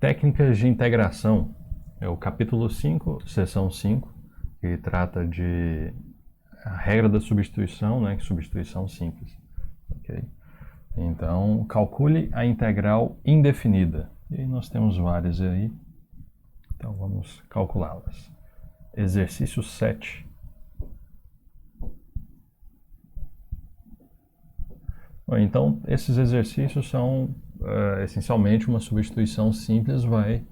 Técnicas de integração. É o capítulo 5, seção 5, que trata de a regra da substituição, né, substituição simples. Okay? Então, calcule a integral indefinida. E aí nós temos várias aí. Então, vamos calculá-las. Exercício 7. Bom, então, esses exercícios são essencialmente uma substituição simples, vai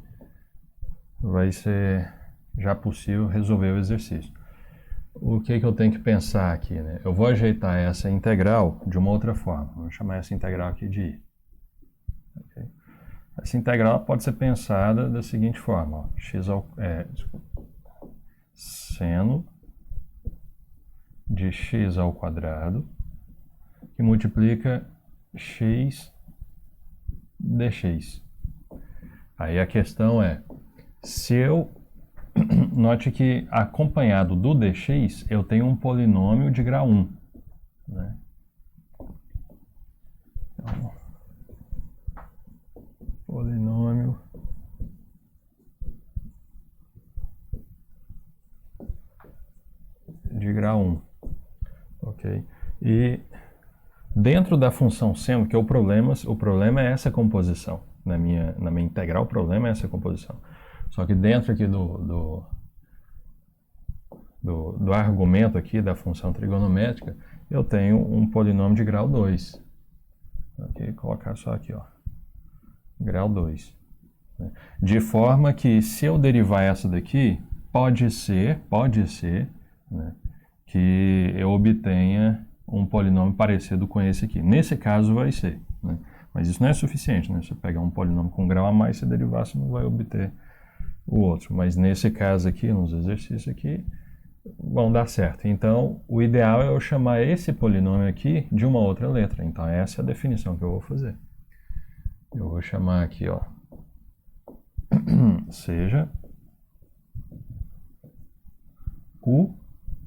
ser já possível resolver o exercício. O que eu tenho que pensar aqui, né? Eu vou ajeitar essa integral de uma outra forma. Vamos chamar essa integral aqui de i. Okay? Essa integral pode ser pensada da seguinte forma: ó, seno de x ao quadrado que multiplica x dx. Aí a questão é, se eu note que acompanhado do dx eu tenho um polinômio de grau 1, né? Então, polinômio de grau 1, ok? E dentro da função seno, que o problema é essa composição. Na minha integral, o problema é essa composição. Só que dentro aqui do argumento aqui da função trigonométrica, eu tenho um polinômio de grau 2. Ok? Vou colocar só aqui, ó. Grau 2. De forma que, se eu derivar essa daqui, pode ser, né, que eu obtenha um polinômio parecido com esse aqui. Nesse caso vai ser, né? Mas isso não é suficiente, né? Se você pegar um polinômio com grau a mais, se derivar, você não vai obter o outro. Mas nesse caso aqui, nos exercícios aqui, vão dar certo. Então, o ideal é eu chamar esse polinômio aqui de uma outra letra. Então, essa é a definição que eu vou fazer. Eu vou chamar aqui, ó, seja u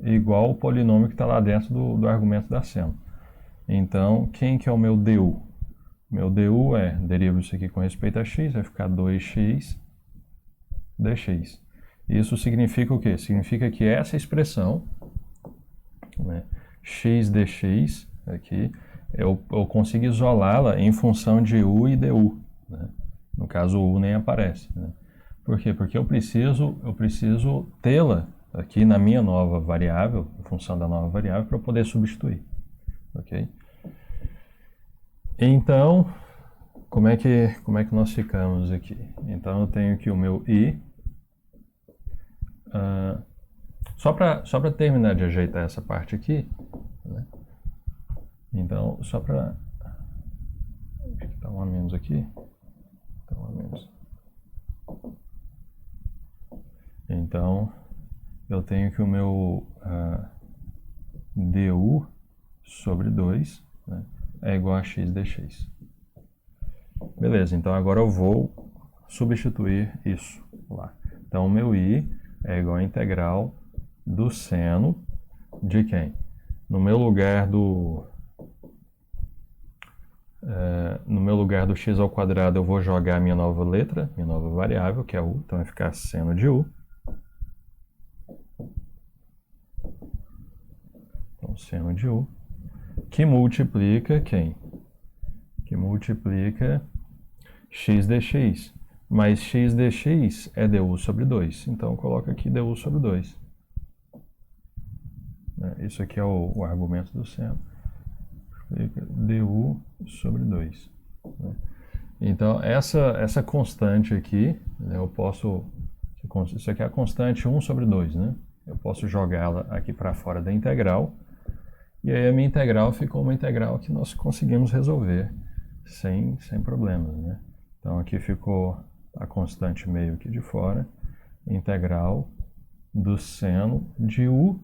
igual ao polinômio que está lá dentro do argumento da seno. Então, quem que é o meu du? Meu du derivo isso aqui com respeito a x, vai ficar 2x dx. Isso significa o quê? Significa que essa expressão, né, x dx, aqui, eu consigo isolá-la em função de u e du. Né? No caso, o u nem aparece. Né? Por quê? Porque eu preciso tê-la aqui na minha nova variável, em função da nova variável, para eu poder substituir. Ok? Então, como é que nós ficamos aqui? Então, eu tenho aqui o meu i. Só para terminar de ajeitar essa parte aqui, né? Então, só para... Está um a menos aqui. Está um a menos. Então, eu tenho que o meu du sobre 2, né, é igual a x dx. Beleza, então agora eu vou substituir isso lá. Então, o meu i é igual a integral do seno de quem? No meu lugar do x ao quadrado, eu vou jogar a minha nova letra, minha nova variável, que é u. Então, vai ficar seno de u. Então, seno de u. Que multiplica quem? Que multiplica x dx. Mas x dx é du sobre 2. Então, coloca aqui du sobre 2. Isso aqui é o argumento do seno. Du sobre 2. Então, essa constante aqui, né, eu posso... Isso aqui é a constante 1 sobre 2, né? Eu posso jogá-la aqui para fora da integral. E aí a minha integral ficou uma integral que nós conseguimos resolver sem problemas, né? Então, aqui ficou a constante meio aqui de fora, integral do seno de u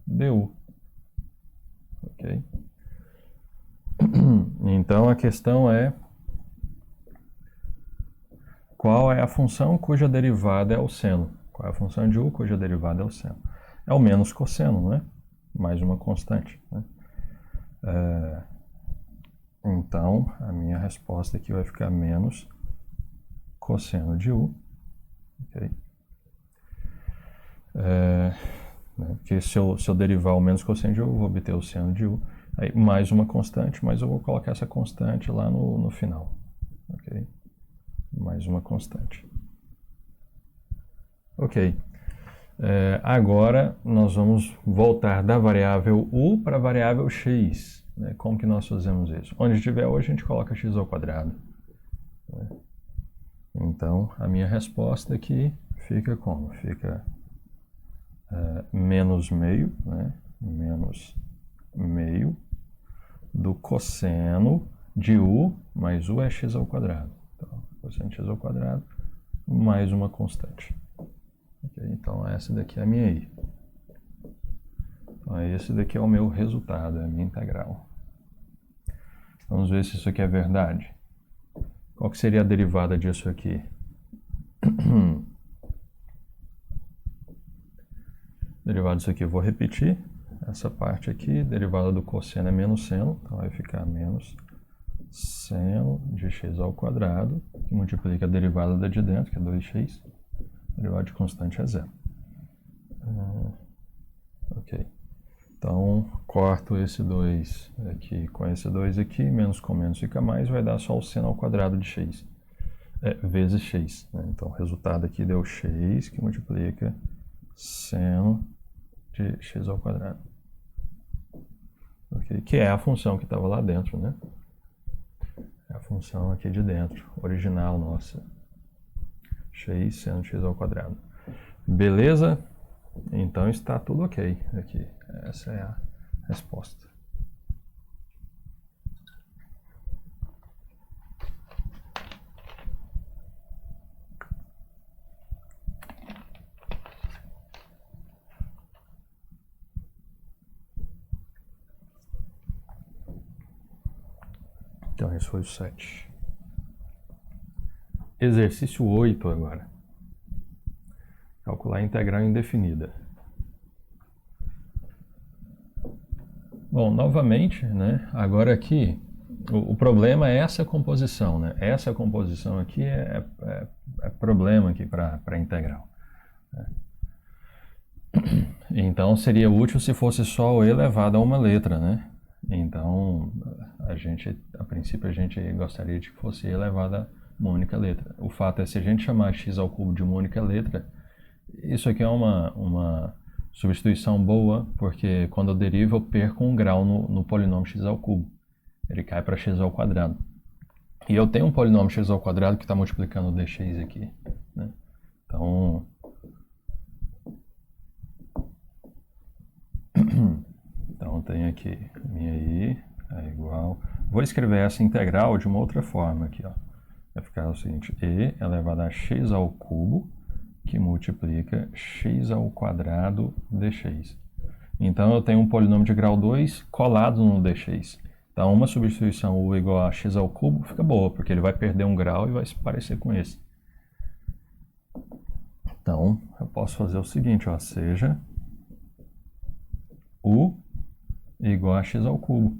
du. Ok? Então, a questão é qual é a função cuja derivada é o seno? Qual é a função de u cuja derivada é o seno? É o menos cosseno, não é? Mais uma constante. Né? Então, a minha resposta aqui vai ficar menos cosseno de u, ok? Porque se eu derivar o menos cosseno de u, eu vou obter o seno de u. Aí mais uma constante, mas eu vou colocar essa constante lá no final, ok? Mais uma constante. Ok. Agora nós vamos voltar da variável u para a variável x. Né? Como que nós fazemos isso? Onde tiver u, a gente coloca x ao quadrado. Né? Então, a minha resposta aqui fica como? Fica menos meio, né? Menos meio do cosseno de u, mais u é x ao quadrado. Então, cosseno de x ao quadrado mais uma constante. Okay? Então, essa daqui é a minha i. Então, esse daqui é o meu resultado, é a minha integral. Vamos ver se isso aqui é verdade. Qual que seria a derivada disso aqui? Derivada disso aqui, eu vou repetir. Essa parte aqui, derivada do cosseno é menos seno, então vai ficar menos seno de x ao quadrado, que multiplica a derivada da de dentro, que é 2x. A derivada de constante é zero. Ok. Então, corto esse 2 aqui com esse 2 aqui, menos com menos fica mais, vai dar só o seno ao quadrado de x, vezes x. Né? Então, o resultado aqui deu x, que multiplica seno de x ao quadrado. Okay? Que é a função que estava lá dentro, né? É a função aqui de dentro, original nossa. X seno de x ao quadrado. Beleza? Então está tudo ok aqui. Essa é a resposta. Então, esse foi o 7. Exercício 8 agora. Calcular a integral indefinida. Bom, novamente, né? Agora aqui, o problema é essa composição, né? Essa composição aqui é problema aqui para a integral. Né? Então, seria útil se fosse só o elevado a uma letra, né? Então, a princípio, a gente gostaria de que fosse elevado a uma única letra. O fato é, se a gente chamar x ao cubo de uma única letra, isso aqui é uma substituição boa, porque quando eu derivo, eu perco um grau no polinômio x ao cubo. Ele cai para x ao quadrado. E eu tenho um polinômio x ao quadrado que está multiplicando o dx aqui. Né? Então, tem aqui minha i é igual... Vou escrever essa integral de uma outra forma aqui. Ó. Vai ficar o seguinte, e elevado a x ao cubo, que multiplica x ao quadrado dx. Então, eu tenho um polinômio de grau 2 colado no dx. Então, uma substituição u igual a x ao cubo fica boa, porque ele vai perder um grau e vai se parecer com esse. Então, eu posso fazer o seguinte, ó, seja u igual a x ao cubo.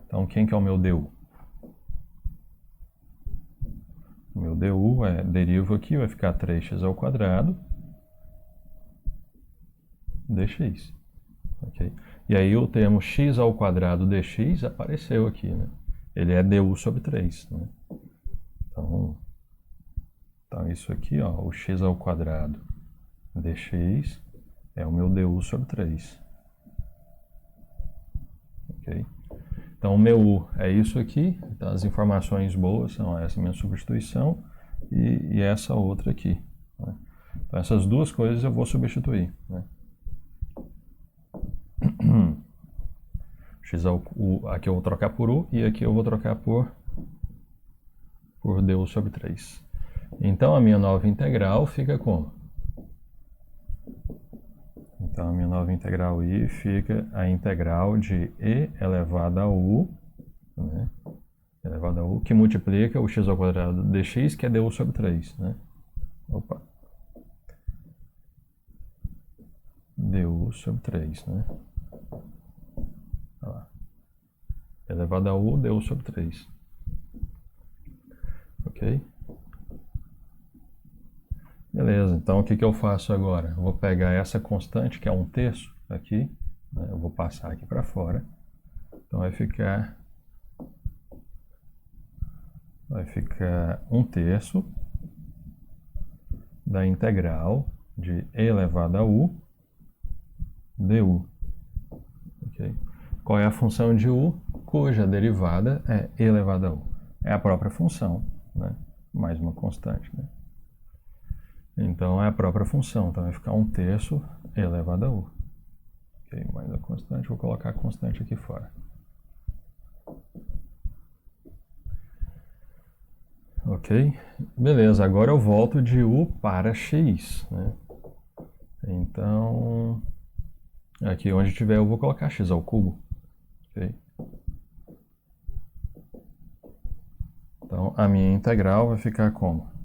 Então, quem que é o meu du? O meu du derivo aqui, vai ficar 3x ao quadrado dx. Okay? E aí o termo x ao quadrado dx apareceu aqui, né? Ele é du sobre 3. Né? Então, isso aqui, ó, o x ao quadrado dx é o meu du sobre 3. Ok? Então, o meu u é isso aqui. Então, as informações boas são essa minha substituição e essa outra aqui. Né? Então, essas duas coisas eu vou substituir. Né? Aqui eu vou trocar por u e aqui eu vou trocar por du sobre 3. Então, a minha nova integral fica como? Então, a minha nova integral i fica a integral de e elevado a u, né? Elevado a u, que multiplica o x ao quadrado dx, que é du sobre 3. Né? Opa. Du sobre 3. Né? Olha lá. Elevado a u, du sobre 3. Ok? Beleza, então o que eu faço agora? Eu vou pegar essa constante, que é 1/3 aqui, né? Eu vou passar aqui para fora. Então vai ficar 1/3 da integral de e elevado a u du. Okay? Qual é a função de u? Cuja derivada é e elevado a u. É a própria função, né? Mais uma constante, né? Então é a própria função, então vai ficar 1/3 e elevado a u. Okay? Mais a constante, vou colocar a constante aqui fora. Ok? Beleza, agora eu volto de u para x, né? Então, aqui onde tiver eu vou colocar x ao cubo. Okay? Então, a minha integral vai ficar como?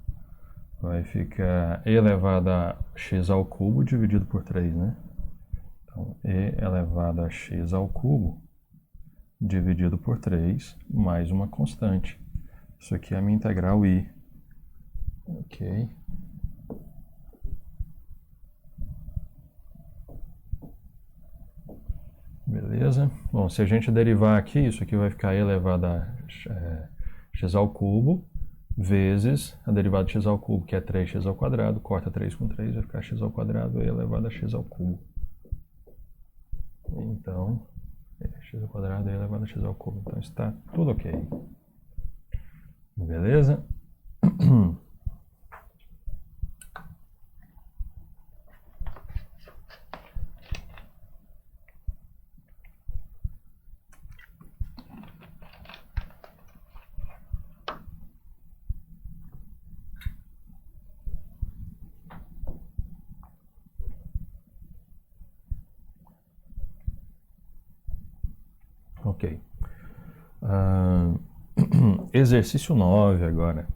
Vai ficar e elevado a x ao cubo dividido por 3, né? Então, e elevado a x ao cubo dividido por 3 mais uma constante. Isso aqui é a minha integral i. Ok. Beleza? Bom, se a gente derivar aqui, isso aqui vai ficar e elevado a x ao cubo vezes a derivada de x ao cubo, que é 3x ao quadrado, corta 3 com 3, vai ficar x ao quadrado e elevado a x ao cubo. Então, x ao quadrado e elevado a x ao cubo. Então, está tudo ok. Beleza? Ok. Exercício 9 agora.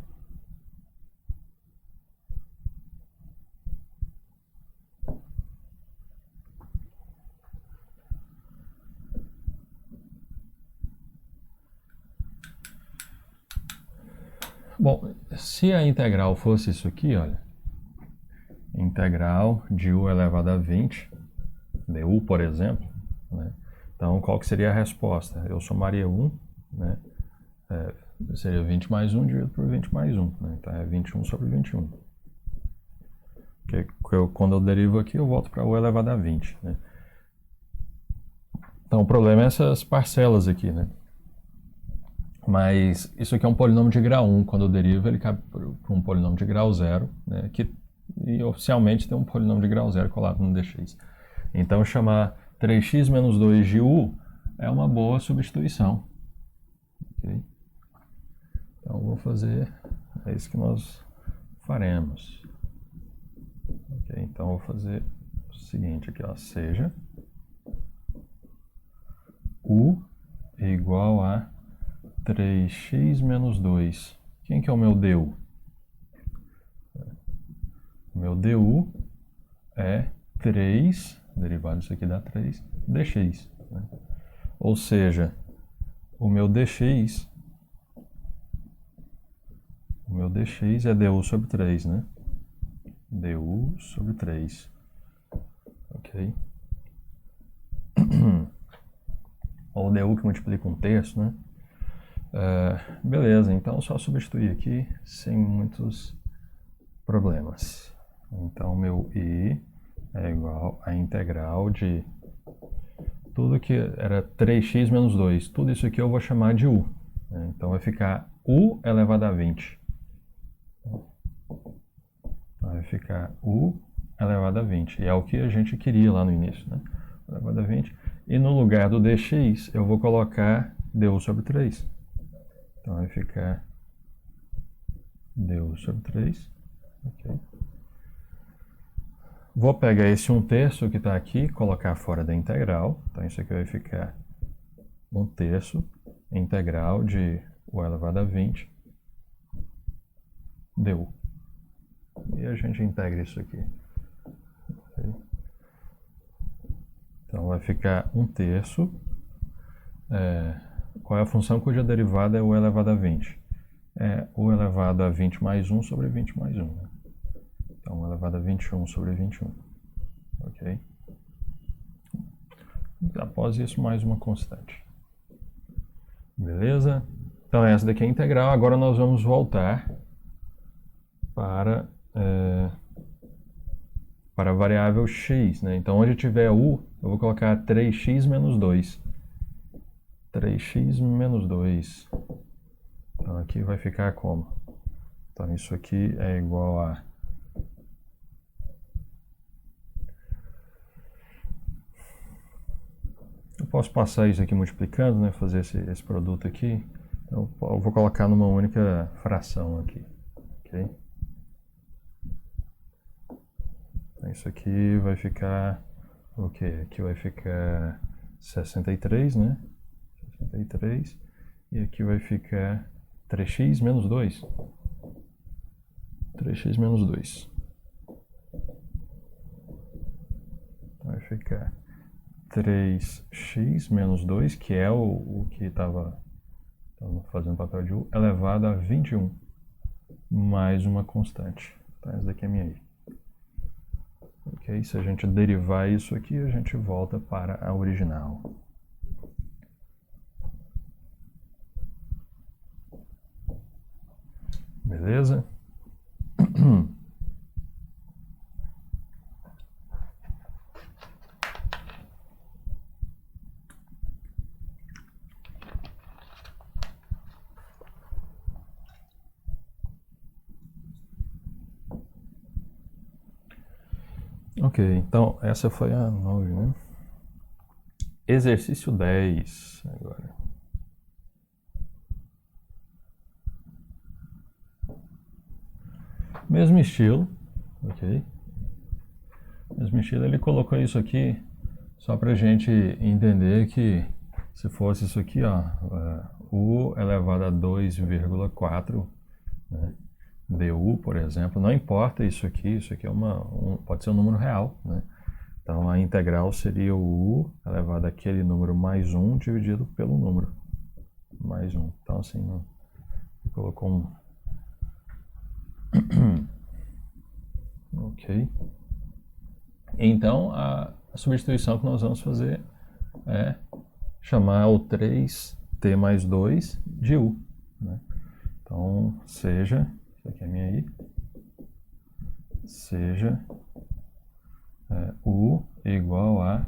Bom, se a integral fosse isso aqui, olha, integral de u elevado a 20, du, por exemplo, né? Então, qual que seria a resposta? Eu somaria 1, né? Seria 20 mais 1 dividido por 20 mais 1, né? Então, é 21 sobre 21. Quando eu derivo aqui, eu volto para u elevado a 20, né? Então, o problema é essas parcelas aqui, né? Mas isso aqui é um polinômio de grau 1. Quando eu derivo, ele cabe para um polinômio de grau 0, né? E oficialmente tem um polinômio de grau 0 colado no dx. Então, chamar 3x menos 2 de u é uma boa substituição. Okay? Então, vou fazer... É isso que nós faremos. Okay? Então, vou fazer o seguinte aqui, ó. Seja u é igual a 3x menos 2. Quem que é o meu du? O meu du é 3, derivado disso aqui dá 3, dx. Né? Ou seja, o meu dx é du sobre 3, né? Du sobre 3. Ok? Ou o du que multiplica 1/3, né? Beleza, então só substituir aqui sem muitos problemas. Então, meu i é igual a integral de tudo que era 3x menos 2. Tudo isso aqui eu vou chamar de u. Né? Então, vai ficar u elevado a 20. Então, vai ficar u elevado a 20. E é o que a gente queria lá no início, né? Elevado a 20. E no lugar do dx, eu vou colocar du sobre 3. Então, vai ficar du sobre 3. Ok. Vou pegar esse 1/3 que está aqui, colocar fora da integral. Então, isso aqui vai ficar 1/3 integral de u elevado a 20 du. E a gente integra isso aqui. Okay. Então, vai ficar 1/3. Qual é a função cuja derivada é u elevado a 20? É u elevado a 20 mais 1 sobre 20 mais 1. Né? Então, 1 elevado a 21 sobre 21. Ok? Após isso, mais uma constante. Beleza? Então, essa daqui é a integral. Agora nós vamos voltar para a variável x, né? Então, onde tiver u, eu vou colocar 3x menos 2. 3x menos 2. Então, aqui vai ficar como? Então, isso aqui é igual a... Eu posso passar isso aqui multiplicando, né? Fazer esse produto aqui. Então, eu vou colocar numa única fração aqui. Ok? Então, isso aqui vai ficar... Ok, aqui vai ficar 63, né? 63. E aqui vai ficar 3x menos 2. 3x menos 2. Então, vai ficar 3x menos 2, que é o que estava fazendo papel de u, elevado a 21, mais uma constante. Então, essa daqui é minha i. Ok? Se a gente derivar isso aqui, a gente volta para a original. Beleza? Ok, então essa foi a 9, né? Exercício 10 agora. Mesmo estilo, ok? Mesmo estilo, ele colocou isso aqui só para a gente entender que se fosse isso aqui, ó, u elevado a 2,4, né? du, por exemplo, não importa isso aqui é pode ser um número real, né? Então a integral seria o u elevado àquele número mais 1 dividido pelo número mais 1. Então assim, não, colocou um... Ok. Então a substituição que nós vamos fazer é chamar o 3t mais 2 de u, né? Então seja, isso aqui é minha i, seja u igual a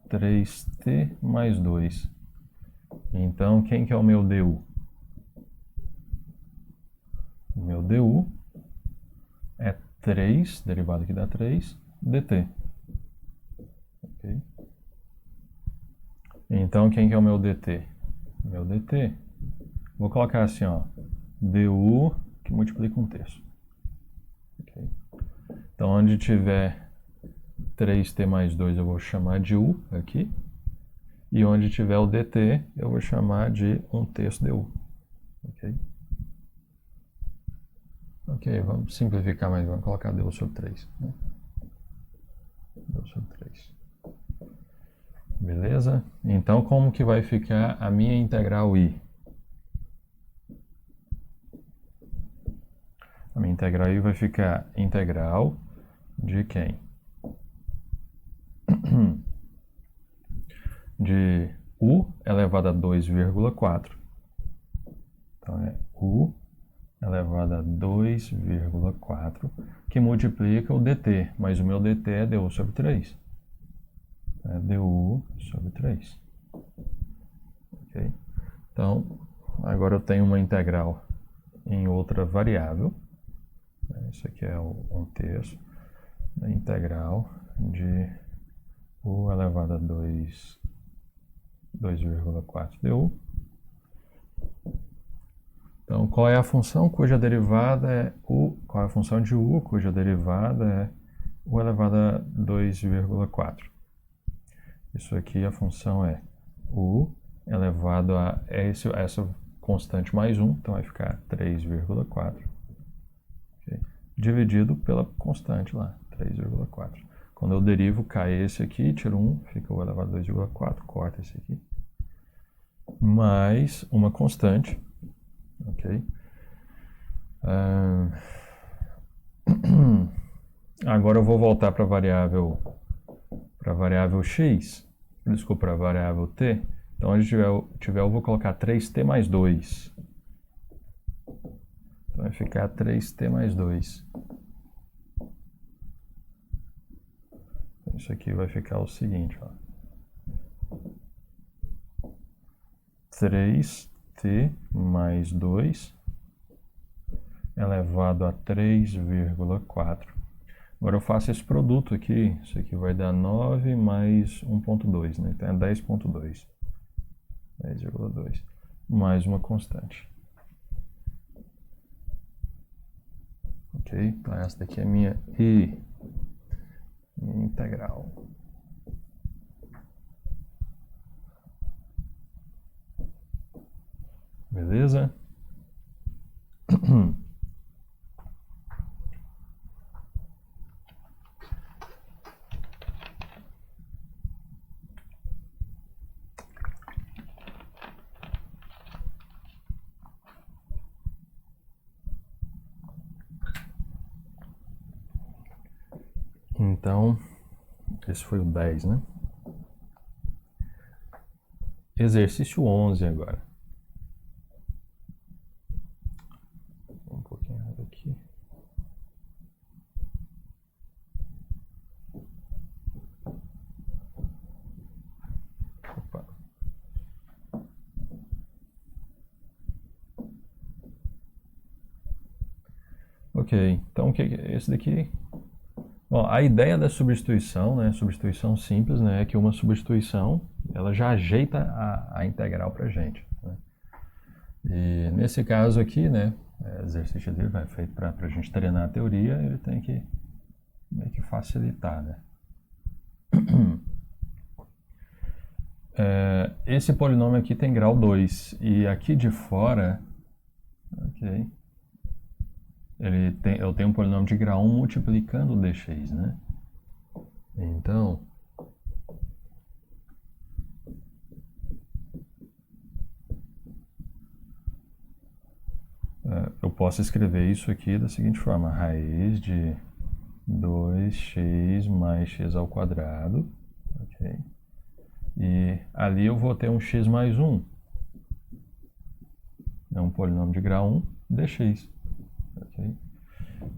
3t mais 2. Então, quem que é o meu du? O meu du é 3, derivado aqui dá 3, dt. Okay? Então, quem que é o meu dt? O meu dt, vou colocar assim, ó, du que multiplica 1/3. Okay? Então, onde tiver 3t mais 2 eu vou chamar de u aqui. E onde tiver o dt eu vou chamar de 1/3 du. Ok? Ok, vamos simplificar mais, vamos colocar du sobre 3. Né? Du sobre 3. Beleza? Então, como que vai ficar a minha integral i? A minha integral i vai ficar integral de quem? De u elevado a 2,4. Então, é u elevado a 2,4, que multiplica o dt, mas o meu dt é du sobre 3. É du sobre 3. Ok? Então, agora eu tenho uma integral em outra variável. Isso aqui é 1/3 da integral de u elevado a 2,4 du. Então, qual é a função cuja derivada é u? Qual é a função de u cuja derivada é u elevado a 2,4? Isso aqui, a função é u elevado a essa constante mais 1, então vai ficar 3,4, okay? Dividido pela constante lá, 3,4. Quando eu derivo, cai esse aqui, tiro 1, fica u elevado a 2,4, corta esse aqui, mais uma constante, ok? Agora eu vou voltar para a variável x, desculpa, para a variável t. Então, onde tiver, eu vou colocar 3t mais 2. Então, vai ficar 3t mais 2. Então, isso aqui vai ficar o seguinte, ó. 3t mais 2 elevado a 3,4. Agora eu faço esse produto aqui, isso aqui vai dar 9 mais 1,2, né? Então é 10,2. 10,2. Mais uma constante. Ok? Então essa daqui é minha minha integral. Beleza? Então, esse foi o 10, né? Exercício 11 agora. Um pouquinho errado aqui. Opa. Ok, então o que é esse daqui? Bom, a ideia da substituição, né, substituição simples, né, é que uma substituição ela já ajeita a integral para a gente. Né? E nesse caso aqui, né, exercício dele vai feito para a gente treinar a teoria, ele tem que meio que facilitar, né? Esse polinômio aqui tem grau 2 e aqui de fora, ok, eu tenho um polinômio de grau 1 multiplicando o dx, né? Então, eu posso escrever isso aqui da seguinte forma: raiz de 2x mais x ao quadrado, ok? E ali eu vou ter um x mais 1, é um polinômio de grau 1, dx, ok?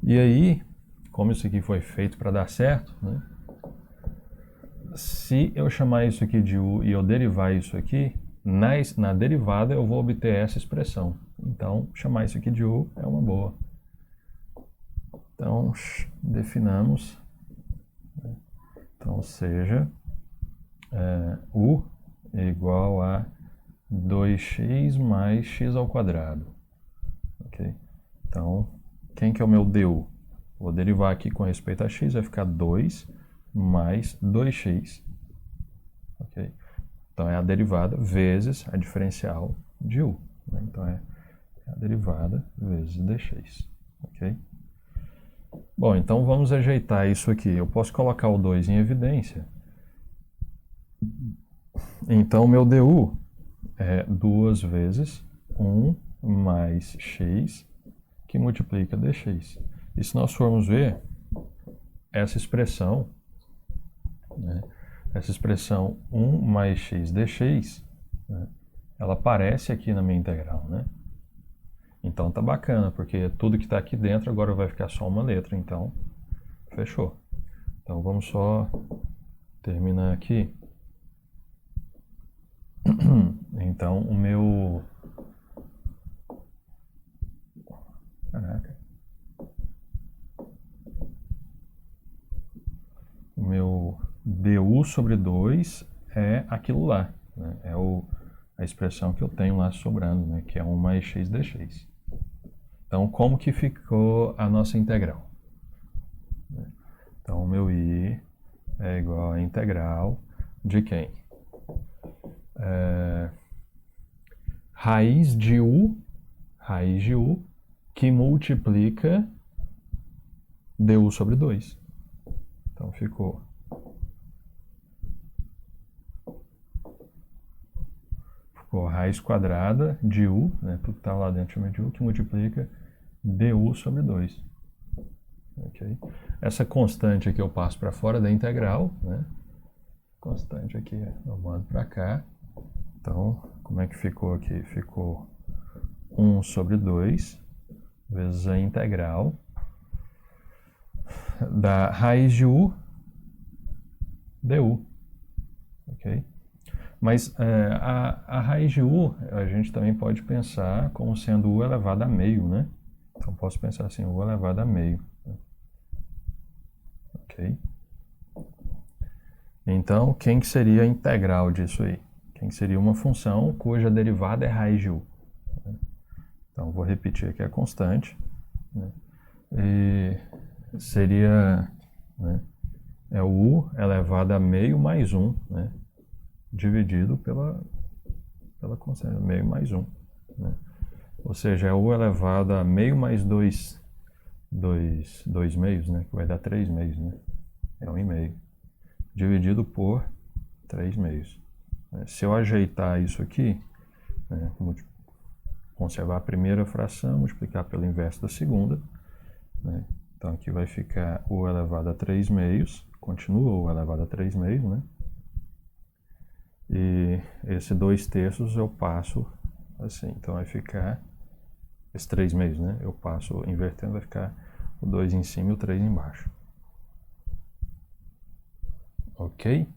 E aí, como isso aqui foi feito para dar certo, né? Se eu chamar isso aqui de u e eu derivar isso aqui, na derivada eu vou obter essa expressão. Então, chamar isso aqui de u é uma boa. Então, definamos. Então, seja u é igual a 2x mais x ao quadrado. Ok? Então, quem que é o meu du? Vou derivar aqui com respeito a x, vai ficar 2 mais 2x. Ok? Então, é a derivada vezes a diferencial de u. Né? Então, é a derivada vezes dx. Ok? Bom, então vamos ajeitar isso aqui. Eu posso colocar o 2 em evidência. Então, meu du é 2 vezes 1 mais x, que multiplica dx. E se nós formos ver, essa expressão, né, essa expressão 1 mais x dx, né, ela aparece aqui na minha integral, né? Então tá bacana, porque tudo que está aqui dentro agora vai ficar só uma letra, então fechou. Então vamos só terminar aqui. Então o meu... Caraca. O meu du sobre 2 é aquilo lá, né? É a expressão que eu tenho lá sobrando, né? Que é 1 mais x dx. Então, como que ficou a nossa integral? Então, o meu i é igual a integral de quem? Raiz de u, que multiplica du sobre 2. Então, ficou raiz quadrada de u, né? Tudo que está lá dentro chama de u, que multiplica du sobre 2. ok? Essa constante aqui eu passo para fora da integral, né? Constante aqui eu mando para cá. Então, como é que ficou aqui? Ficou 1 sobre 2 vezes a integral da raiz de u du, ok? Mas a raiz de u a gente também pode pensar como sendo u elevado a meio, né? Então posso pensar assim, u elevado a meio, ok? Então, quem que seria a integral disso aí? Quem seria uma função cuja derivada é raiz de u? Então, vou repetir aqui a constante, né? E seria, né, é o u elevado a meio mais 1, né, dividido pela constante, meio mais 1. Né? Ou seja, é u elevado a meio mais 2 meios, né, que vai dar 3 meios, né? É 1,5. Dividido por 3 meios. Se eu ajeitar isso aqui, né, conservar a primeira fração, multiplicar pelo inverso da segunda, né? Então aqui vai ficar u elevado a 3 meios, continua u elevado a 3 meios, né? E esse 2/3 eu passo assim, então vai ficar esse 3 meios, né? Eu passo invertendo, vai ficar o 2 em cima e o 3 embaixo. Ok?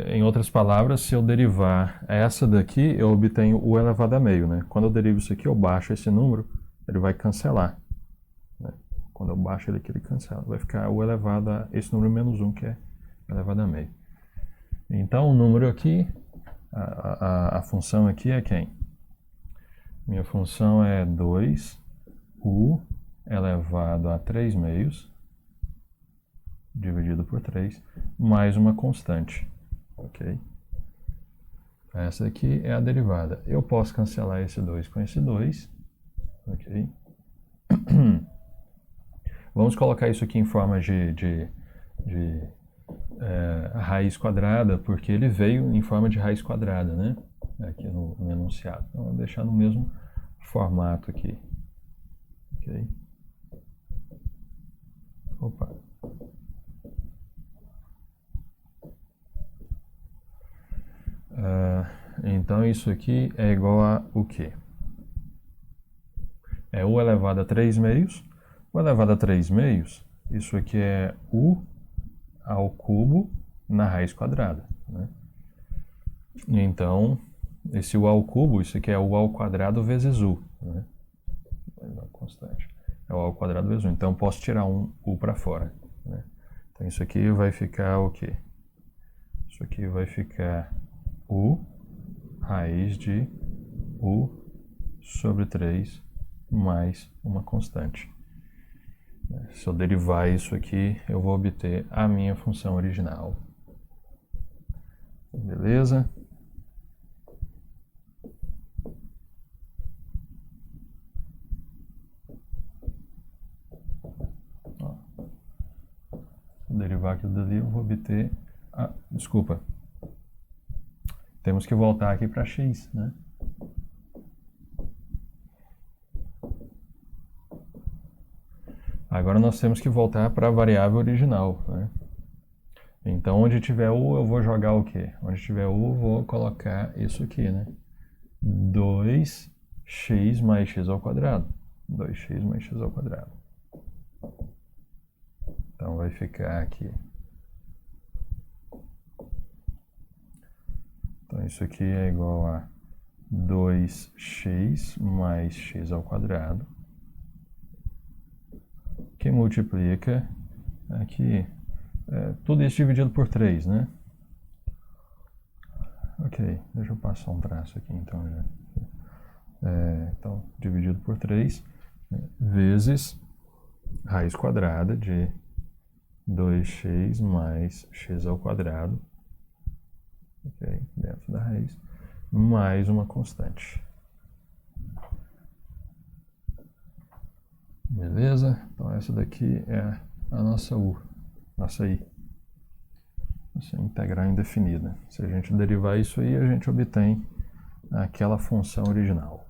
Em outras palavras, se eu derivar essa daqui, eu obtenho u elevado a meio, né? Quando eu derivo isso aqui, eu baixo esse número, ele vai cancelar. Né? Quando eu baixo ele aqui, ele cancela. Vai ficar u elevado a esse número menos 1, que é elevado a meio. Então, o número aqui, a função aqui é quem? Minha função é 2u elevado a 3 meios, dividido por 3, mais uma constante. Ok? Essa aqui é a derivada. Eu posso cancelar esse 2 com esse 2. Ok? Vamos colocar isso aqui em forma de raiz quadrada, porque ele veio em forma de raiz quadrada, né? Aqui no enunciado. Então, vou deixar no mesmo formato aqui. Ok? Opa. Então, isso aqui é igual a o quê? É u elevado a 3 meios. U elevado a 3 meios, isso aqui é u ao cubo na raiz quadrada. Né? Então, esse u ao cubo, isso aqui é u ao quadrado vezes u. Né? Constante. É u ao quadrado vezes u. Então, eu posso tirar um u para fora. Né? Então, isso aqui vai ficar o quê? Isso aqui vai ficar u raiz de u sobre 3 mais uma constante. Se eu derivar isso aqui, eu vou obter a minha função original. Beleza? Ó. Se eu derivar aquilo dali, eu vou obter... desculpa. Temos que voltar aqui para x, né? Agora nós temos que voltar para a variável original, né? Então, onde tiver u, eu vou jogar o quê? Onde tiver u, eu vou colocar isso aqui, né? 2x mais x ao quadrado. 2x mais x ao quadrado. Então, vai ficar aqui. Então, isso aqui é igual a 2x mais x ao quadrado, que multiplica aqui, tudo isso dividido por 3, né? Ok, deixa eu passar um traço aqui, então, já. Então, dividido por 3, vezes raiz quadrada de 2x mais x ao quadrado, ok, dentro da raiz, mais uma constante. Beleza? Então essa daqui é a nossa u, nossa i. Nossa integral indefinida. Se a gente derivar isso aí, a gente obtém aquela função original.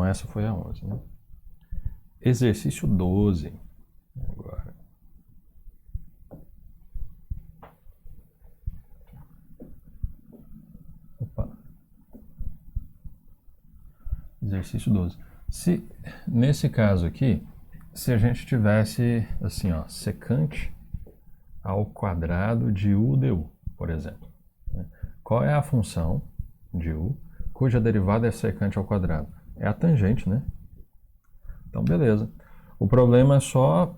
essa foi a 11, né? Exercício 12. Agora. Opa. Exercício 12. Nesse caso aqui, se a gente tivesse assim, ó, secante ao quadrado de u du, por exemplo. Qual é a função de u cuja derivada é secante ao quadrado? É a tangente, né? Então, beleza. O problema é só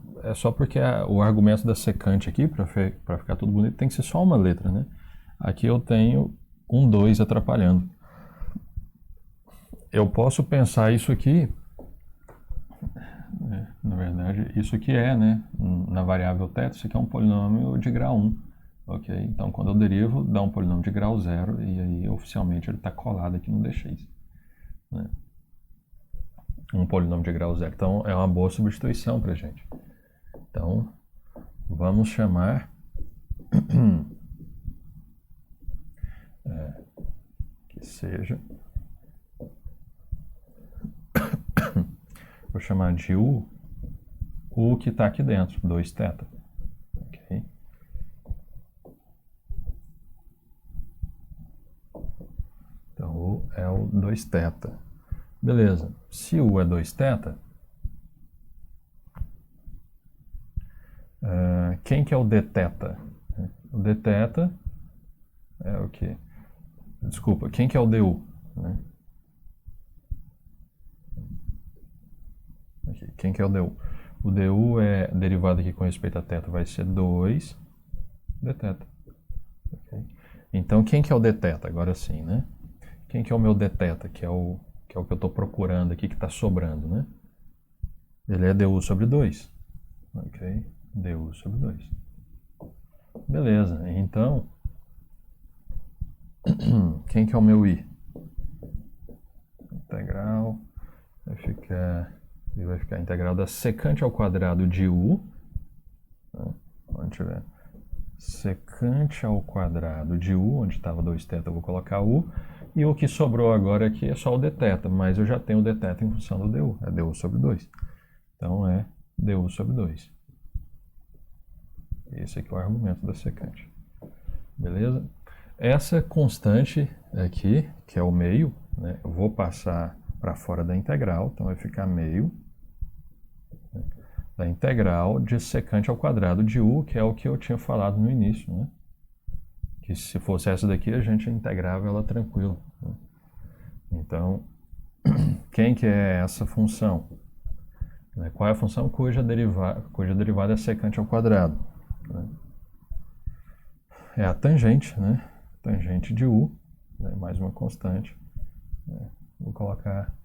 porque o argumento da secante aqui, para ficar tudo bonito, tem que ser só uma letra, né? Aqui eu tenho um 2 atrapalhando. Eu posso pensar isso aqui, na verdade, isso aqui né? Na variável θ, isso aqui é um polinômio de grau 1. Ok? Então, quando eu derivo, dá um polinômio de grau 0, e aí, oficialmente, ele está colado aqui no dx. Né? Um polinômio de grau 0. Então, é uma boa substituição para a gente. Então, vamos chamar que seja... Vou chamar de u que está aqui dentro, 2θ. Ok? Então, u é o 2θ. Beleza. Se u é 2θ, quem que é o dθ? O dθ é o quê? Desculpa, quem que é o du? Né? Aqui, quem que é o du? O du é derivado aqui com respeito a θ, vai ser 2 dθ. Okay? Então, quem que é o dθ? Agora sim, né? Quem que é o meu dθ, que é o que eu estou procurando aqui, que está sobrando, né? Ele é du sobre 2. Ok? Du sobre 2. Beleza, então... Quem que é o meu i? Integral... Ele vai ficar integral da secante ao quadrado de u. Né? Onde tiver secante ao quadrado de u, onde estava 2θ, eu vou colocar u. E o que sobrou agora aqui é só o dθ, mas eu já tenho o dθ em função do du, é du sobre 2. Então é du sobre 2. Esse aqui é o argumento da secante. Beleza? Essa constante aqui, que é o meio, né, eu vou passar para fora da integral, então vai ficar meio, né, da integral de secante ao quadrado de u, que é o que eu tinha falado no início, né? Que se fosse essa daqui, a gente integrava ela tranquilo. Né? Então, quem que é essa função? Qual é a função cuja derivada é secante ao quadrado? Né? É a tangente, né? Tangente de u, né? Mais uma constante. Né? Vou colocar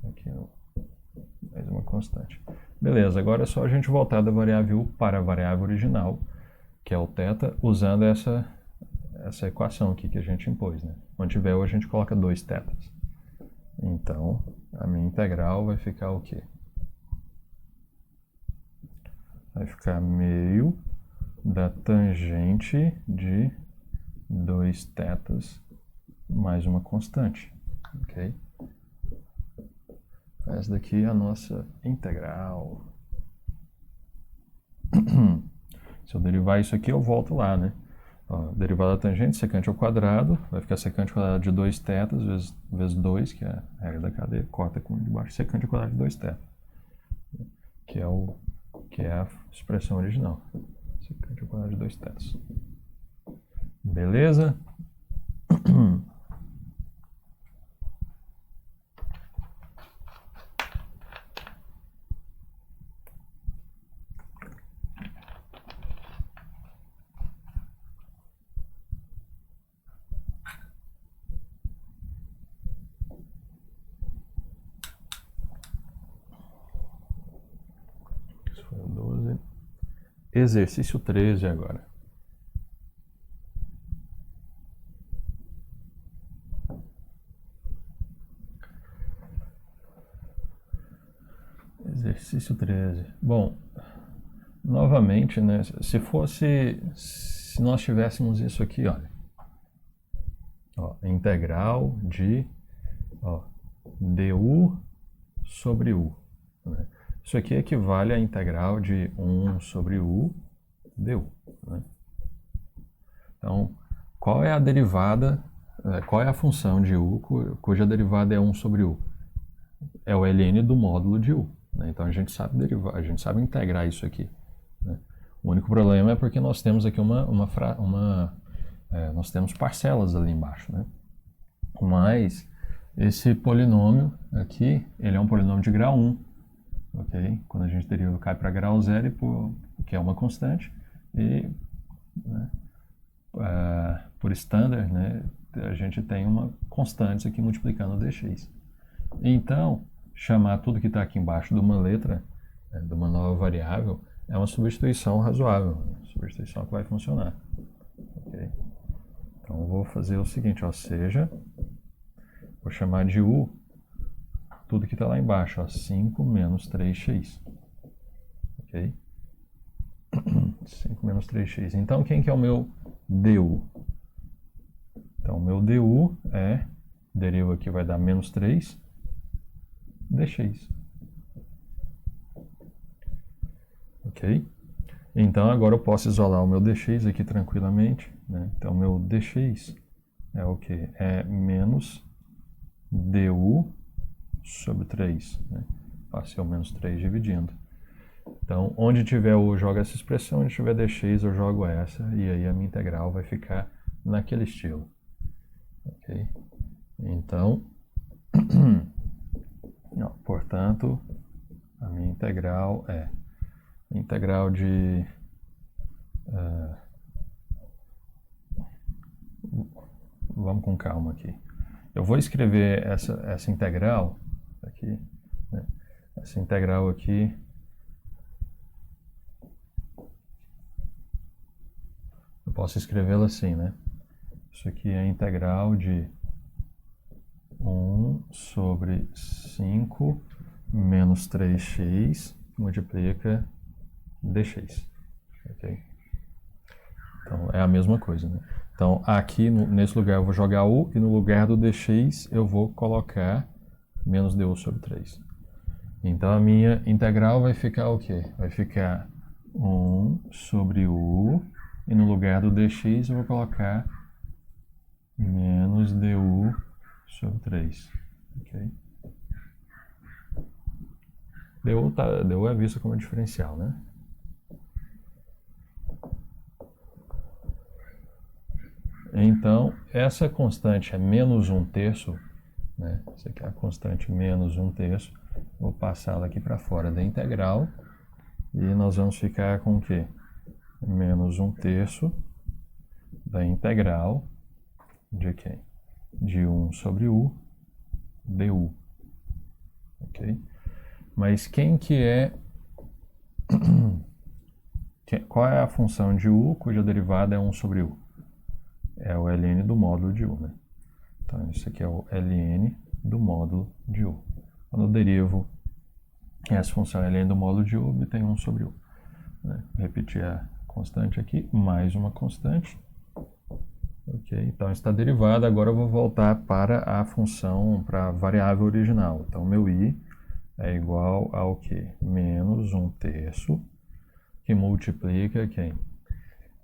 aqui mais uma constante. Beleza, agora é só a gente voltar da variável u para a variável original, que é o θ, usando essa equação aqui que a gente impôs, né? Onde tiver u, a gente coloca 2θ. Então, a minha integral vai ficar o quê? Vai ficar meio da tangente de 2θ mais uma constante. Ok? Essa daqui é a nossa integral. Se eu derivar isso aqui, eu volto lá, né? Ó, derivada da tangente, secante ao quadrado, vai ficar secante ao quadrado de 2θ vezes 2, que é a regra da cadeia, corta com de baixo, secante ao quadrado de 2θ, que é a expressão original. Secante ao quadrado de 2θ. Beleza? Isso foi o 12. Exercício 13 agora. Exercício 13. Bom, novamente, né, se nós tivéssemos isso aqui, olha, ó, integral de du sobre u. Né? Isso aqui equivale à integral de 1 sobre u du. Né? Então, qual é a derivada, qual é a função de u cuja derivada é 1 sobre u? É o ln do módulo de u. Né? Então, a gente sabe derivar, a gente sabe integrar isso aqui. Né? O único problema é porque nós temos aqui nós temos parcelas ali embaixo. Né? Mas esse polinômio aqui, ele é um polinômio de grau 1. Okay? Quando a gente deriva, cai para grau 0, que é uma constante, e né, por standard, né, a gente tem uma constante aqui multiplicando o dx. Então, chamar tudo que está aqui embaixo de uma letra, de uma nova variável, é uma substituição razoável, uma substituição que vai funcionar. Okay? Então, vou fazer o seguinte, ou seja, vou chamar de u tudo que está lá embaixo, ó, 5 menos 3x. Ok? 5 menos 3x. Então, quem que é o meu du? Então, o meu du deriva aqui, vai dar menos 3 dx. Ok? Então, agora eu posso isolar o meu dx aqui tranquilamente. Né? Então, meu dx é o que? É menos du sobre 3. Né? Passei o menos 3 dividindo. Então, onde tiver u, eu jogo essa expressão, onde tiver dx, eu jogo essa, e aí a minha integral vai ficar naquele estilo. Ok? Então, portanto, a minha integral é integral de... vamos com calma aqui. Eu vou escrever essa integral aqui, né? Essa integral aqui, eu posso escrevê-la assim, né? Isso aqui é a integral de 1 sobre 5 menos 3x multiplica dx. Ok? Então, é a mesma coisa, né? Então, aqui nesse lugar eu vou jogar u, e no lugar do dx eu vou colocar menos du sobre 3. Então, a minha integral vai ficar o quê? Vai ficar 1 sobre u, e no lugar do dx eu vou colocar menos du sobre 3. Ok? Du é visto como diferencial, né? Então, essa constante é menos 1/3, né? Essa aqui é a constante menos 1/3. Vou passá-la aqui para fora da integral. E nós vamos ficar com o quê? Menos 1/3 da integral de quem? De 1 sobre u du. Ok? Mas quem que é... Qual é a função de u cuja derivada é 1 sobre u? É o ln do módulo de u, né? Então, isso aqui é o ln do módulo de u. Quando eu derivo essa função ln do módulo de u, obtenho 1 sobre u. Né? Vou repetir a constante aqui, mais uma constante. Ok, então está derivada. Agora eu vou voltar para a função, para a variável original. Então, meu i é igual ao que? Menos 1/3, que multiplica quem?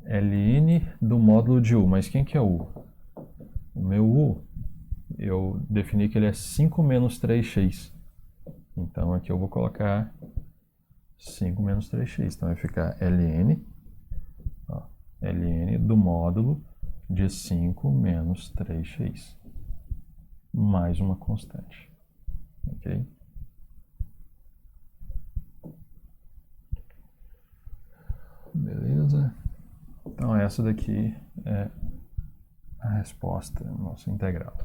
ln do módulo de u. Mas quem que é u? O meu u, eu defini que ele é 5 menos 3x. Então, aqui eu vou colocar 5 menos 3x. Então, vai ficar ln, ln do módulo de 5 menos 3x. Mais uma constante. Ok? Beleza? Então, essa daqui é a resposta, nossa integral.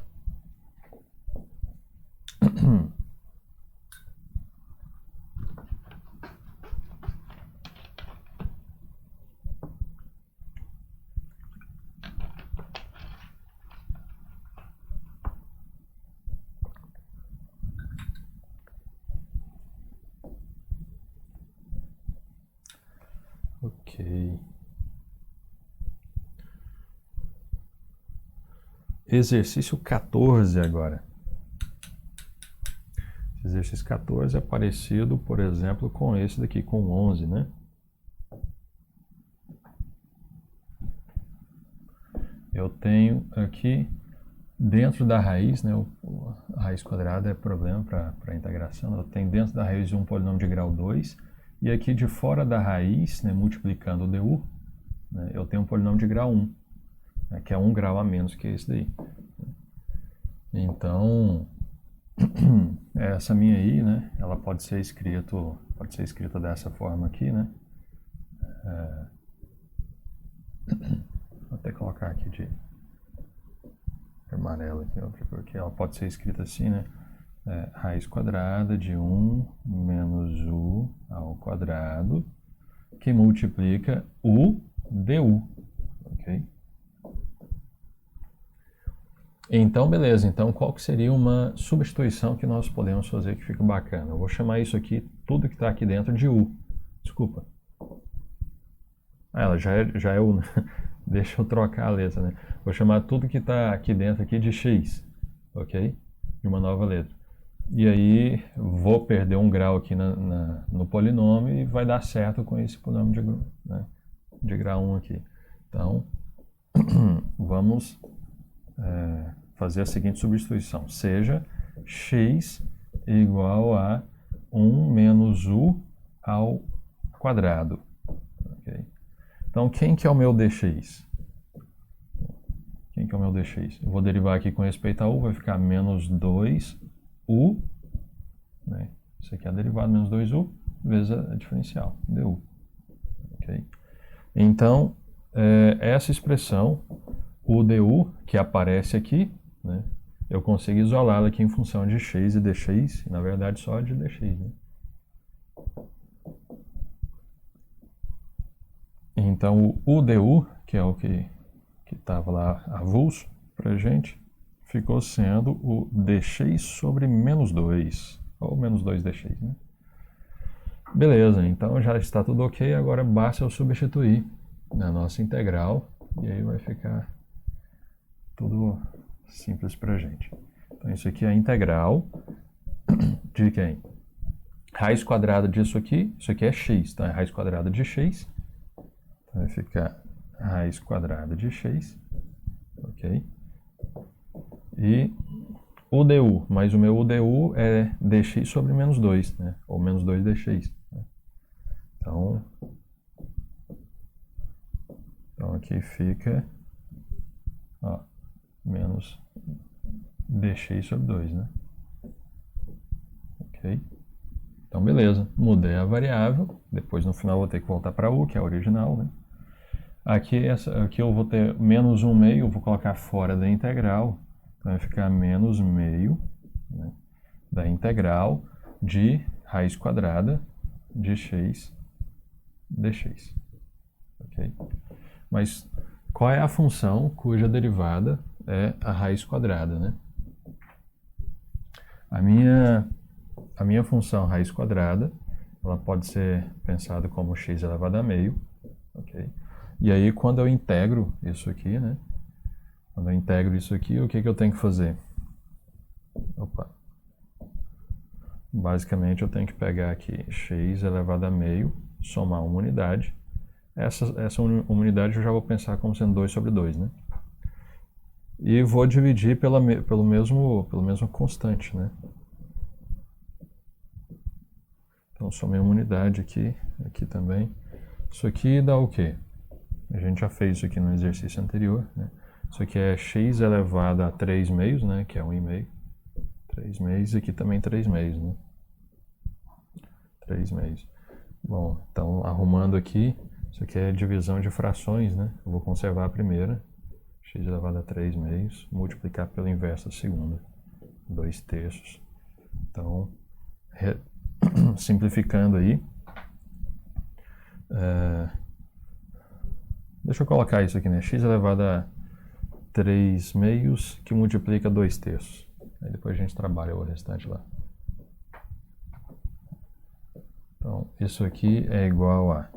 Ok. Exercício 14 agora. Esse exercício 14 é parecido, por exemplo, com esse daqui, com 11, né? Eu tenho aqui, dentro da raiz, né, a raiz quadrada é problema para a integração, eu tenho dentro da raiz um polinômio de grau 2, e aqui de fora da raiz, né, multiplicando o du, né, eu tenho um polinômio de grau 1, né, que é 1 grau a menos que esse daí. Então, essa minha aí, né, ela pode ser escrita dessa forma aqui, né? Vou até colocar aqui de amarelo aqui, porque ela pode ser escrita assim, né? Raiz quadrada de 1 menos u ao quadrado, que multiplica o du, ok? Então, beleza. Então, qual que seria uma substituição que nós podemos fazer que fica bacana? Eu vou chamar isso aqui, tudo que está aqui dentro, de u. Desculpa. Ela já é u, né? Deixa eu trocar a letra, né? Vou chamar tudo que está aqui dentro aqui de x, ok? De uma nova letra. E aí, vou perder um grau aqui no polinômio e vai dar certo com esse polinômio de grau 1 aqui. Então, vamos fazer a seguinte substituição. Seja x igual a 1 menos u ao quadrado. Okay? Então, quem que é o meu dx? Quem que é o meu dx? Eu vou derivar aqui com respeito a u, vai ficar menos 2u, né? Isso aqui é a derivada, menos 2u, vezes a diferencial, du. Okay? Então, essa expressão, o du, que aparece aqui, né, eu consigo isolá-la aqui em função de x e dx, e na verdade só de dx. Né? Então, o du, que é o que estava lá avulso para a gente, ficou sendo o dx sobre menos 2, ou menos 2 dx. Né? Beleza, então já está tudo ok, agora basta eu substituir na nossa integral, e aí vai ficar tudo simples para a gente. Então, isso aqui é a integral de quem? Raiz quadrada disso aqui, isso aqui é x, tá? Raiz quadrada de x. Então, vai ficar raiz quadrada de x, ok? E o du, mas o meu udu é dx sobre menos 2, né? Ou menos 2 dx. Né? Então, aqui fica, ó, menos dx sobre 2, né? Ok? Então, beleza. Mudei a variável. Depois, no final, vou ter que voltar para u, que é a original, né? Aqui eu vou ter menos 1 meio, eu vou colocar fora da integral. Então, vai ficar menos meio, né, da integral de raiz quadrada de x dx. Ok? Mas qual é a função cuja derivada é a raiz quadrada, né? A minha função raiz quadrada, ela pode ser pensada como x elevado a meio, ok? E aí, quando eu integro isso aqui, né? Quando eu integro isso aqui, o que eu tenho que fazer? Opa! Basicamente, eu tenho que pegar aqui x elevado a meio, somar uma unidade. Essa uma unidade eu já vou pensar como sendo 2 sobre 2, né? E vou dividir pelo mesmo constante, né? Então, somei uma unidade aqui também. Isso aqui dá o quê? A gente já fez isso aqui no exercício anterior, né? Isso aqui é x elevado a 3 meios, né? Que é 1 meio. 3 meios, e aqui também 3 meios, né? 3 meios. Bom, então, arrumando aqui, isso aqui é divisão de frações, né? Eu vou conservar a primeira, x elevado a 3 meios, multiplicar pelo inverso da segunda, 2 terços. Então, simplificando aí, deixa eu colocar isso aqui, né? X elevado a 3 meios que multiplica 2 terços. Aí depois a gente trabalha o restante lá. Então, isso aqui é igual a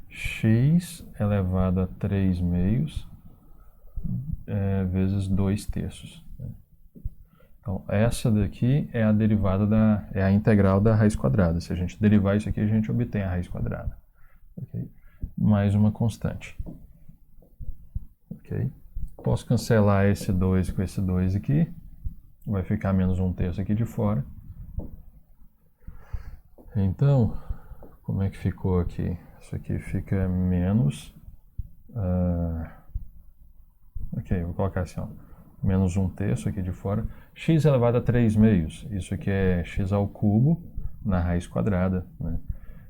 x elevado a 3 meios vezes 2 terços. Então, essa daqui é a derivada é a integral da raiz quadrada. Se a gente derivar isso aqui, a gente obtém a raiz quadrada. Okay? Mais uma constante. Okay? Posso cancelar esse 2 com esse 2 aqui. Vai ficar menos 1/3 aqui de fora. Então, como é que ficou aqui? Isso aqui fica menos... ok, vou colocar assim, ó, menos 1/3 aqui de fora. X elevado a 3/2. Isso aqui é x ao cubo na raiz quadrada. Né?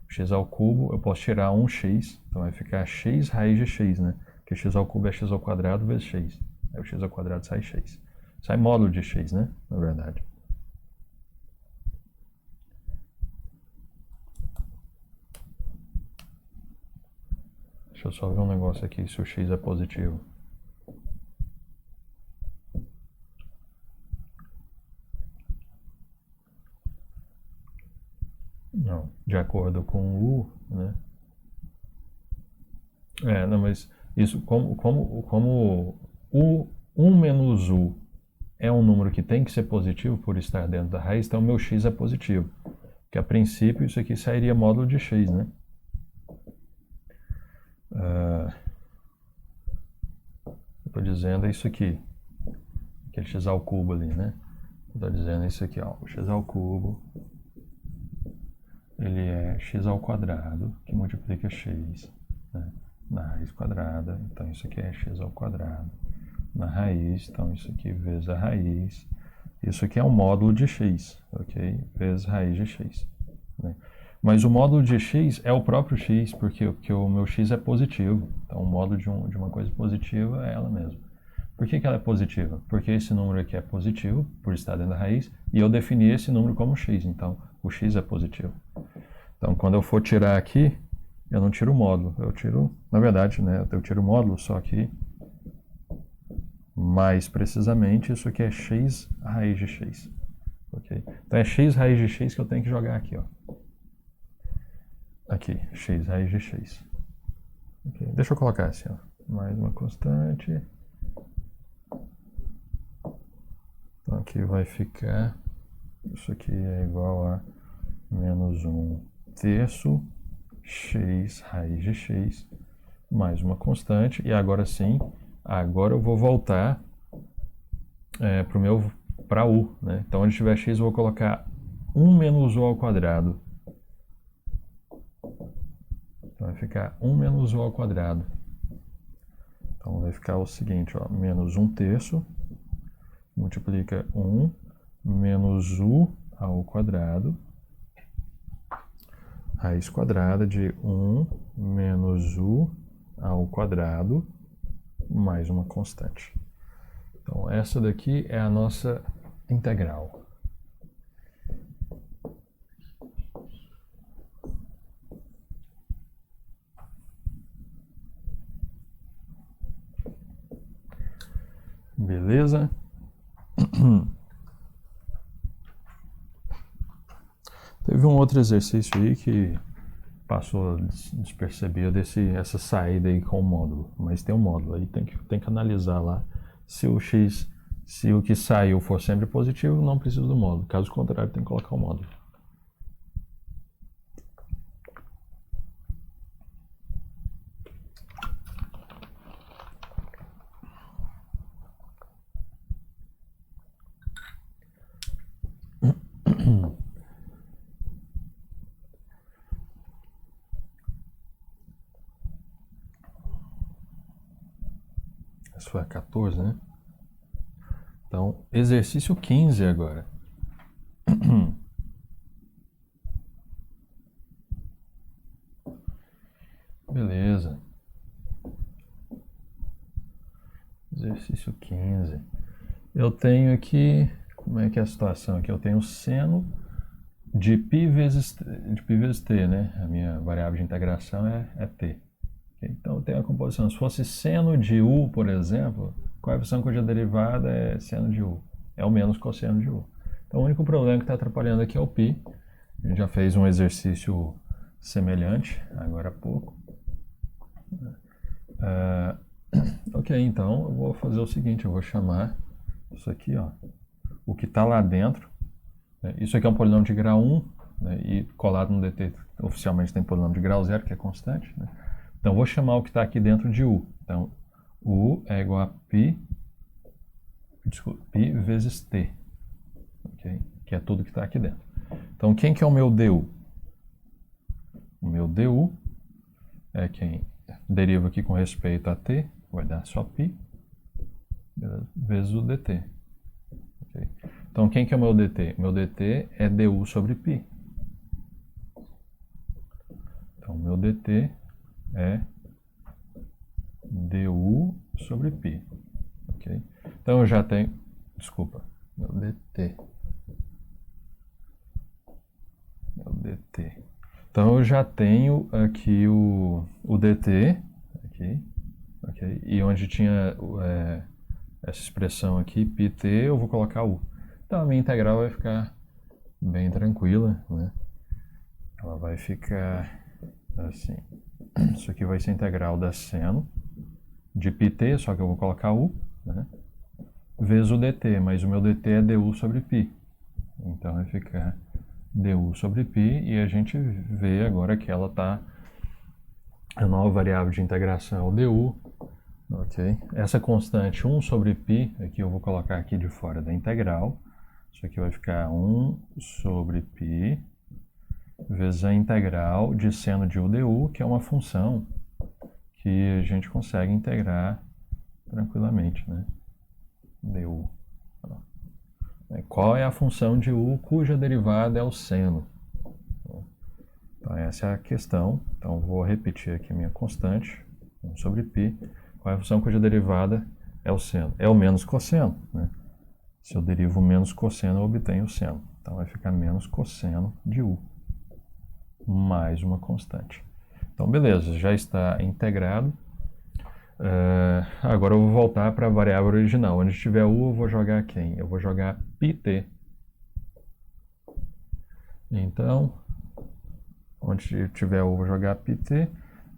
X ao cubo, eu posso tirar 1x. Então vai ficar x raiz de x, né? Porque x ao cubo é x ao quadrado vezes x. Aí o x ao quadrado sai x. Sai módulo de x, né? Na verdade. Deixa eu só ver um negócio aqui, se o x é positivo. Não, de acordo com o U, né? Não, mas isso, como o 1 menos U é um número que tem que ser positivo por estar dentro da raiz, então meu x é positivo. Que a princípio isso aqui sairia módulo de x, né? Eu estou dizendo isso aqui. Aquele x ao cubo ali, né? Estou dizendo isso aqui, ó. O x ao cubo, ele é x ao quadrado, que multiplica x, né? Na raiz quadrada. Então isso aqui é x ao quadrado. Na raiz, então isso aqui vezes a raiz. Isso aqui é um módulo de x, ok? Vezes raiz de x. Né? Mas o módulo de x é o próprio x, porque o meu x é positivo. Então o módulo de uma coisa positiva é ela mesma. Por que ela é positiva? Porque esse número aqui é positivo, por estar dentro da raiz, e eu defini esse número como x, então o x é positivo. Então quando eu for tirar aqui, eu não tiro o módulo, eu tiro, na verdade, né, eu tiro o módulo, só que mais precisamente isso aqui é x raiz de x. Okay? Então é x raiz de x que eu tenho que jogar aqui, ó. Aqui, x raiz de x. Okay? Deixa eu colocar assim, ó. Mais uma constante. Então aqui vai ficar, isso aqui é igual a menos 1/3 x raiz de x, mais uma constante. E agora sim, agora eu vou voltar para u, né? Então onde tiver x eu vou colocar 1 menos u ao quadrado. Então vai ficar 1 menos u ao quadrado. Então vai ficar o seguinte, ó, menos 1/3 multiplica 1 menos u ao quadrado, raiz quadrada de 1 menos u ao quadrado, mais uma constante. Então essa daqui é a nossa integral. Beleza? Teve um outro exercício aí que passou despercebido essa saída aí com o módulo, mas tem um módulo aí, tem que analisar lá se o x, se o que saiu for sempre positivo, não precisa do módulo, caso contrário tem que colocar o módulo. Isso foi a 14, né? Então, exercício 15 agora. Beleza. Exercício 15. Eu tenho aqui, como é que é a situação aqui? Eu tenho seno de π vezes t, né? A minha variável de integração é t. Então eu tenho a composição. Se fosse seno de u, por exemplo, a coeficiente cuja derivada é seno de u. É o menos cosseno de u. Então o único problema que está atrapalhando aqui é o π. A gente já fez um exercício semelhante, agora há pouco. Ok, então eu vou fazer o seguinte, eu vou chamar isso aqui, ó, o que está lá dentro. Né? Isso aqui é um polinômio de grau 1, né? E colado no dt oficialmente tem polinômio de grau 0, que é constante. Né? Então, vou chamar o que está aqui dentro de u. Então, u é igual a π vezes t, okay? Que é tudo que está aqui dentro. Então, quem que é o meu du? O meu du é quem deriva aqui com respeito a t, vai dar só π, vezes o dt. Okay? Então, quem que é o meu dt? Meu dt é du sobre π. Então, meu dt é du sobre π. Okay? Então, eu já tenho... Desculpa. Meu dt. Então, eu já tenho aqui o dt. Aqui. Okay? E onde tinha essa expressão aqui, πt, eu vou colocar u. Então, a minha integral vai ficar bem tranquila. Né? Ela vai ficar assim. Isso aqui vai ser a integral da seno de πt, só que eu vou colocar u, né? Vezes o dt, mas o meu dt é du sobre π. Então vai ficar du sobre π e a gente vê agora que ela está... A nova variável de integração é o du. Okay? Essa constante 1 sobre π, aqui eu vou colocar aqui de fora da integral. Isso aqui vai ficar 1 sobre π vezes a integral de seno de u du, que é uma função que a gente consegue integrar tranquilamente, né? Du. Qual é a função de u cuja derivada é o seno? Então, essa é a questão. Então, vou repetir aqui a minha constante, 1 sobre π. Qual é a função cuja derivada é o seno? É o menos cosseno, né? Se eu derivo menos cosseno, eu obtenho o seno. Então, vai ficar menos cosseno de u, mais uma constante. Então, beleza, já está integrado. Agora eu vou voltar para a variável original. Onde tiver u, eu vou jogar quem? Eu vou jogar πt. Então, onde tiver u, eu vou jogar πt.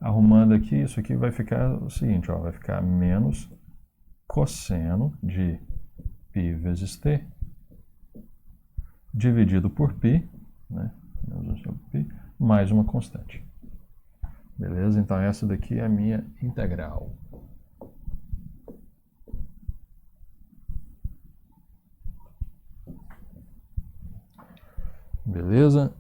Arrumando aqui, isso aqui vai ficar o seguinte, ó, vai ficar menos cosseno de π vezes t dividido por π, né? Menos 1 sobre π, mais uma constante. Beleza? Então essa daqui é a minha integral. Beleza?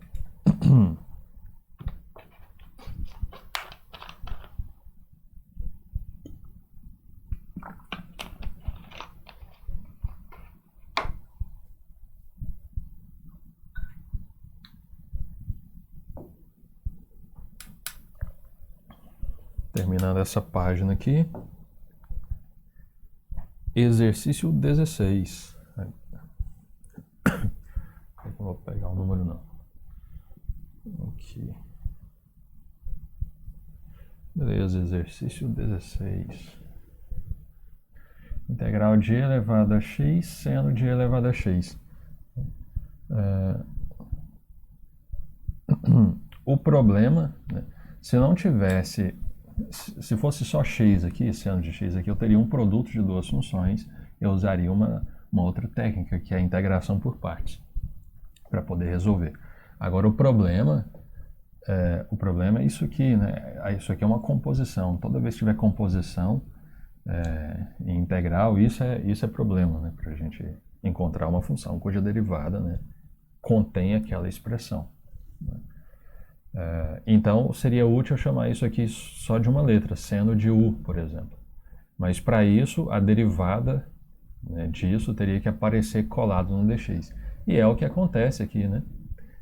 Terminando essa página aqui. Exercício 16. Não vou pegar o número não. Aqui. Beleza, exercício 16. Integral de e elevado a x seno de e elevado a x. O problema, né, se não tivesse... Se fosse só x aqui, seno de x aqui, eu teria um produto de duas funções. Eu usaria uma outra técnica, que é a integração por partes, para poder resolver. Agora, o problema é isso aqui, né? Isso aqui é uma composição. Toda vez que tiver composição em integral, isso é problema, né? Para a gente encontrar uma função cuja derivada, né, contém aquela expressão. Né? Então, seria útil eu chamar isso aqui só de uma letra, seno de u, por exemplo. Mas, para isso, a derivada, né, disso teria que aparecer colado no dx. E é o que acontece aqui, né?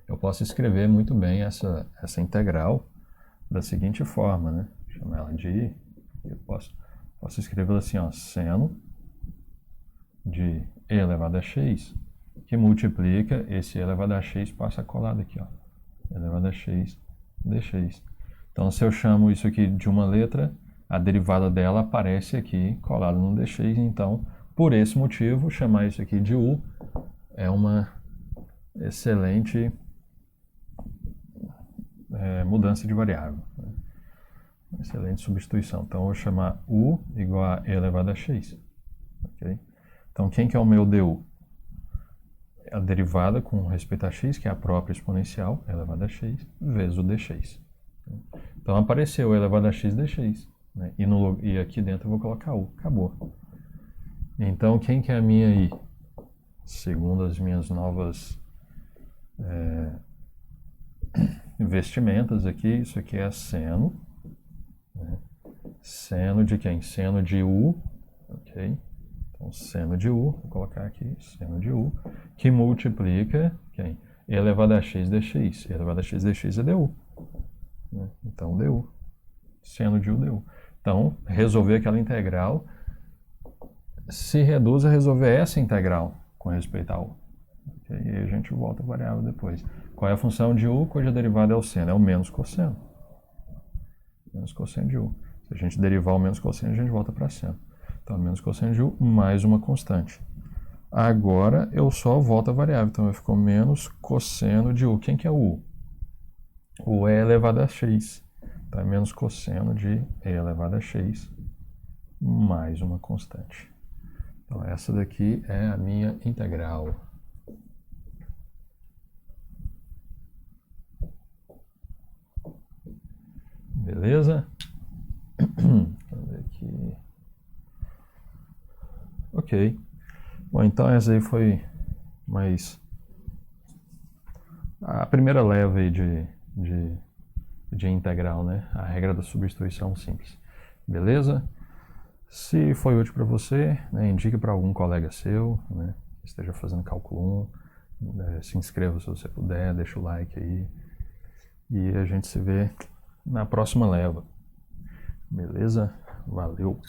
Eu posso escrever muito bem essa integral da seguinte forma, né? Chamar ela de i. Eu posso escrevê-la assim, ó, seno de e elevado a x, que multiplica esse e elevado a x, passa colado aqui, ó, e elevado a x dx. Então, se eu chamo isso aqui de uma letra, a derivada dela aparece aqui colado no dx. Então, por esse motivo, chamar isso aqui de u é uma excelente mudança de variável, né? Uma excelente substituição. Então, eu vou chamar u igual a e elevado a x. Okay? Então, quem que é o meu du? a derivada com respeito a x, que é a própria exponencial, elevado a x, vezes o dx. Então apareceu elevado a x dx. Né? E aqui dentro eu vou colocar u. Acabou. Então quem que é a minha i? Segundo as minhas novas vestimentas aqui, isso aqui é seno. Né? Seno de quem? Seno de u. Ok? Então, seno de u, vou colocar aqui, seno de u, que multiplica quem? E elevado a x dx. E elevado a x dx é du. Né? Então, du. Seno de u du. Então, resolver aquela integral se reduz a resolver essa integral com respeito a u. Okay? E aí a gente volta a variável depois. Qual é a função de u cuja derivada é o seno? É o menos cosseno. Menos cosseno de u. Se a gente derivar o menos cosseno, a gente volta para seno. Então, menos cosseno de u mais uma constante. Agora, eu só volto a variável. Então, ficou menos cosseno de u. Quem que é o u? O e elevado a x. Então, é menos cosseno de e elevado a x mais uma constante. Então, essa daqui é a minha integral. Beleza? Vamos ver aqui. Ok. Bom, então essa aí foi mais a primeira leva aí de integral, né? A regra da substituição simples. Beleza? Se foi útil para você, né, indique para algum colega seu, né, que esteja fazendo cálculo 1. Se inscreva se você puder, deixa o like aí. E a gente se vê na próxima leva. Beleza? Valeu!